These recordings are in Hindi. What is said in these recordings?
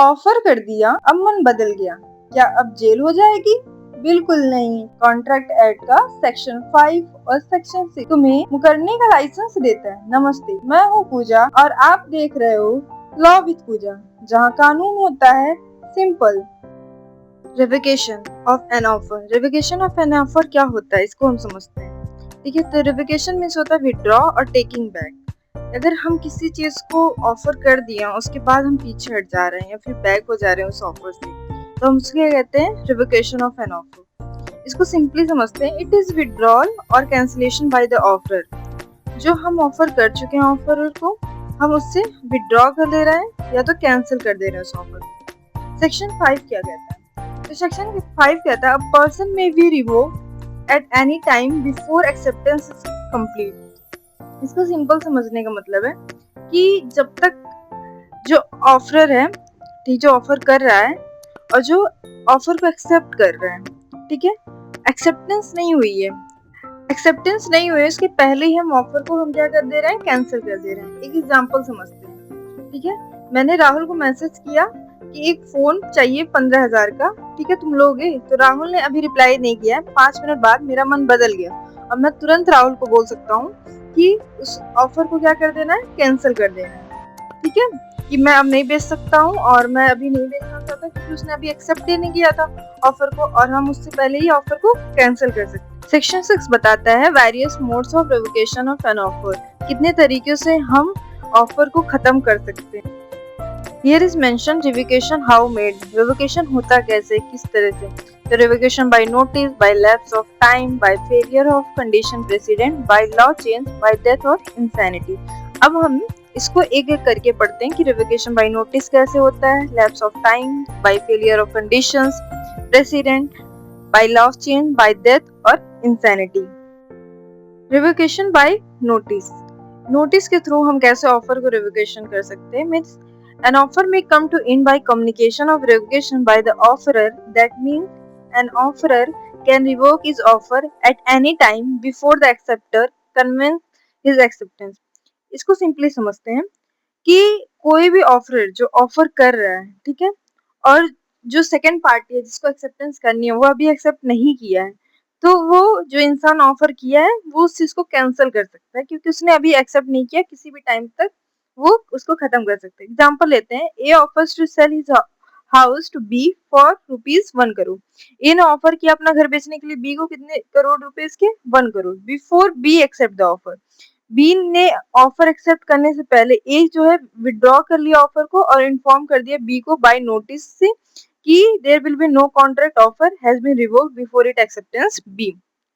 ऑफर कर दिया, अब मन बदल गया, क्या अब जेल हो जाएगी? बिल्कुल नहीं। कॉन्ट्रैक्ट एक्ट का सेक्शन 5 और सेक्शन 6 तुम्हें मुकरने का लाइसेंस देता है। नमस्ते, मैं हूँ पूजा और आप देख रहे हो लॉ विद पूजा, जहाँ कानून होता है simple. Revocation of an offer. Revocation of an offer क्या होता है, इसको हम समझते हैं। ठीक है, तो रिवोकेशन मीन्स होता है विड्रॉ और टेकिंग बैक। अगर हम किसी चीज को ऑफर कर दिया, उसके बाद हम पीछे हट जा रहे हैं या फिर बैक हो जा रहे हैं उस ऑफर से, तो हम उसके कहते हैं रिवोकेशन ऑफ एन ऑफर। इसको सिंपली समझते हैं, इट इज विड्रॉल और कैंसिलेशन बाय द ऑफरर। जो हम ऑफर कर चुके हैं ऑफरर को, हम उससे विड्रॉ कर दे रहे हैं या तो कैंसिल कर दे रहे हैं उस ऑफर को। सेक्शन 5 क्या कहता है? तो सेक्शन 5 कहता है, a person may be revoked at any time before acceptance is complete. इसको सिंपल समझने का मतलब है कि जब तक जो ऑफरर है, ठीक, जो ऑफर कर रहा है और जो ऑफर को एक्सेप्ट कर रहा है, ठीक है, एक्सेप्टेंस नहीं हुई है, एक्सेप्टेंस नहीं हुई है उसके पहले ही हम ऑफर को हम क्या कर दे रहे हैं, कैंसिल कर दे रहे हैं। एक एग्जांपल समझते हैं। ठीक है, मैंने राहुल को मैसेज किया कि एक फोन चाहिए 15,000 का, ठीक है, तुम लोगे? तो राहुल ने अभी रिप्लाई नहीं किया। 5 मिनट बाद मेरा मन बदल गया और मैं तुरंत राहुल को बोल सकता हूँ कि उस ऑफर को क्या कर देना है, कैंसिल कर देना है। ठीक है, कि मैं अब नहीं बेच सकता हूँ और मैं अभी नहीं बेचना चाहता क्योंकि उसने अभी एक्सेप्ट ही नहीं किया था ऑफर को, और हम उससे पहले ही ऑफर को कैंसिल कर सकते हैं। सेक्शन 6 बताता है various modes of revocation of an offer. कितने तरीकों से हम ऑफर को खत्म कर सकते हैं। Here is mentioned revocation how made। revocation होता कैसे, किस तरह से? तो revocation by notice, by lapse of time, by failure of condition precedent, by law change, by death or insanity। अब हम इसको एक एक करके पढ़ते हैं कि revocation by notice कैसे होता है, lapse of time, by failure of conditions precedent, by law change, by death और insanity। revocation by notice, notice के थ्रू हम कैसे ऑफर को रिवोकेशन कर सकते हैं। Means an offer may come to end by communication of revocation by the offerer. That means an offerer can revoke his offer at any time before the acceptor conveys his acceptance। इसको सिंपली समझते हैं कि कोई भी ऑफरर जो ऑफर कर रहा है, ठीक है, और जो सेकंड पार्टी है जिसको एक्सेप्टेंस करनी है वो अभी एक्सेप्ट नहीं किया है, तो वो जो इंसान ऑफर किया है वो उस चीज को कैंसिल कर सकता है क्योंकि उसने अभी एक्सेप्ट नहीं किया। किसी भी टाइम तक वो उसको खत्म कर सकते हैं। एग्जाम्पल लेते हैं, A offers to sell his house to B for ₹1 crore. A ने ऑफर किया अपना घर बेचने के लिए बी को कितने करोड़ रुपीस के, 1 crore. Before B accept the offer, B ने ऑफर एक्सेप्ट करने से पहले ए जो है विड्रॉ कर लिया ऑफर को और इन्फॉर्म कर दिया बी को बाय नोटिस से कि there will be no contract offer has been revoked before it acceptance B.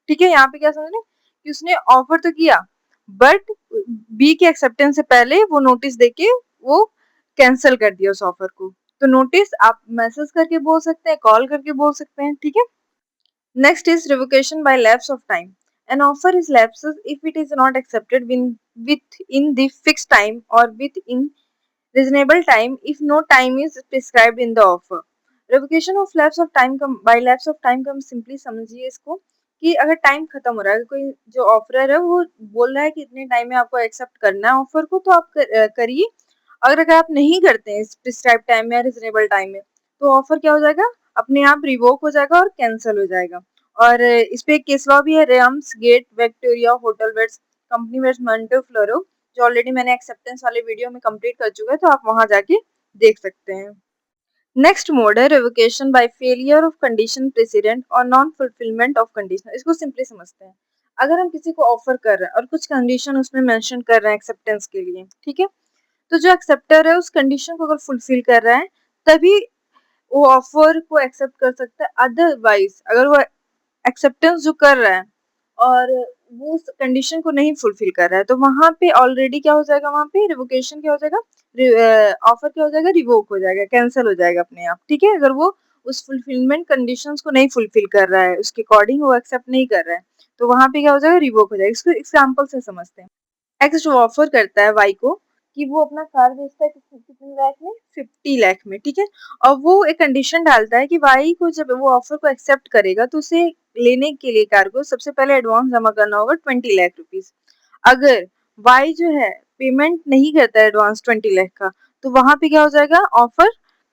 ठीक है, यहाँ पे क्या समझ रहे कि उसने ऑफर तो किया बट बी के एक्सेप्टेंस से पहले वो नोटिस देके वो कैंसिल कर दिया उस ऑफर को। तो नोटिस आप मैसेज करके बोल सकते हैं, कॉल करके बोल सकते हैं। ठीक है, next is revocation by lapse of time. An offer is lapses if it is not accepted within the fixed time or within reasonable time if no time is prescribed in the offer। Revocation of lapse of time by lapse of time का हम सिंपली समझिए इसको कि अगर टाइम खत्म हो रहा है, कोई जो ऑफरर है वो बोल रहा है कि इतने टाइम में आपको एक्सेप्ट करना है ऑफर को, तो आप करिए। अगर आप नहीं करते हैं प्रिस्क्राइब टाइम में या रिजनेबल टाइम में, तो ऑफर क्या हो जाएगा, अपने आप रिवोक हो जाएगा और कैंसिल हो जाएगा। और इस पे एक केस लॉ भी है, रेम्स गेट विक्टोरिया होटल वेट्स कंपनी वेट्स मॉन्टे फ्लोरो, जो ऑलरेडी मैंने एक्सेप्टेंस वाले वीडियो में कंप्लीट कर चुका है, तो आप वहां जाके देख सकते हैं। नेक्स्ट मोड है revocation bye failure of condition president और नॉन फुलफिलमेंट ऑफ कंडीशन। इसको सिंपली समझते हैं, अगर हम किसी को ऑफर कर रहे हैं और कुछ कंडीशन उसमें मेंशन कर रहे हैं एक्सेप्टेंस के लिए, ठीक है, तो जो एक्सेप्टर है उस कंडीशन को अगर फुलफिल कर रहा है तभी वो ऑफर को एक्सेप्ट कर सकता है। अदरवाइज अगर वो एक्सेप्टेंस जो कर रहा है और वो उस कंडीशन को नहीं फुलफिल कर रहा है, तो वहां पे ऑलरेडी क्या हो जाएगा, वहां पे रिवोकेशन क्या हो जाएगा, ऑफर क्या हो जाएगा, रिवोक हो जाएगा, कैंसिल हो जाएगा अपने आप। ठीक है, अगर वो उस फुलफिलमेंट कंडीशंस को नहीं फुलफिल कर रहा है, उसके अकॉर्डिंग वो एक्सेप्ट नहीं कर रहा है, तो वहां पे क्या हो जाएगा, रिवोक हो जाएगा। इसको एग्जाम्पल से समझते हैं। एक्स जो ऑफर करता है वाई को कि वो अपना कार बेचता है कितने लाख में, 50 लाख में, ठीक है, और वो एक कंडीशन डालता है कि वाई को जब वो ऑफर को एक्सेप्ट करेगा तो उसे लेने के लिए कार को सबसे पहले एडवांस जमा करना होगा 20 लाख रुपीज। अगर वाई जो है पेमेंट नहीं करता है एडवांस 20 लाख का, तो वहां पे क्या हो जाएगा, ऑफर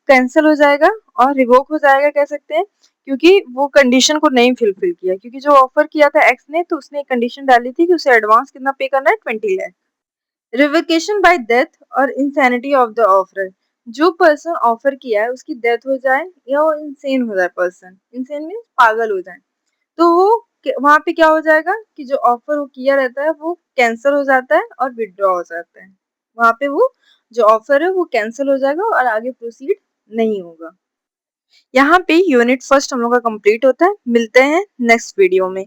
कैंसिल हो जाएगा और रिवोक हो जाएगा कह सकते हैं, क्योंकि वो कंडीशन को नहीं फुलफिल किया। क्योंकि जो ऑफर किया था एक्स ने, तो उसने एक कंडीशन डाली थी कि उसे एडवांस कितना पे करना है, 20 लाख। रिवोकेशन बाय डेथ और इंसैनिटी ऑफ द ऑफर, जो पर्सन ऑफर किया है उसकी डेथ हो जाए या वो इंसेन हो जाए, पर्सन इंसेन मीन्स पागल हो जाए, तो वो वहां पे क्या हो जाएगा कि जो ऑफर वो किया रहता है वो कैंसिल हो जाता है और विड्रॉ हो जाता है। वहां पे वो जो ऑफर है वो कैंसिल हो जाएगा और आगे प्रोसीड नहीं होगा। यहाँ पे यूनिट फर्स्ट हम लोग का कंप्लीट होता है। मिलते हैं नेक्स्ट वीडियो में।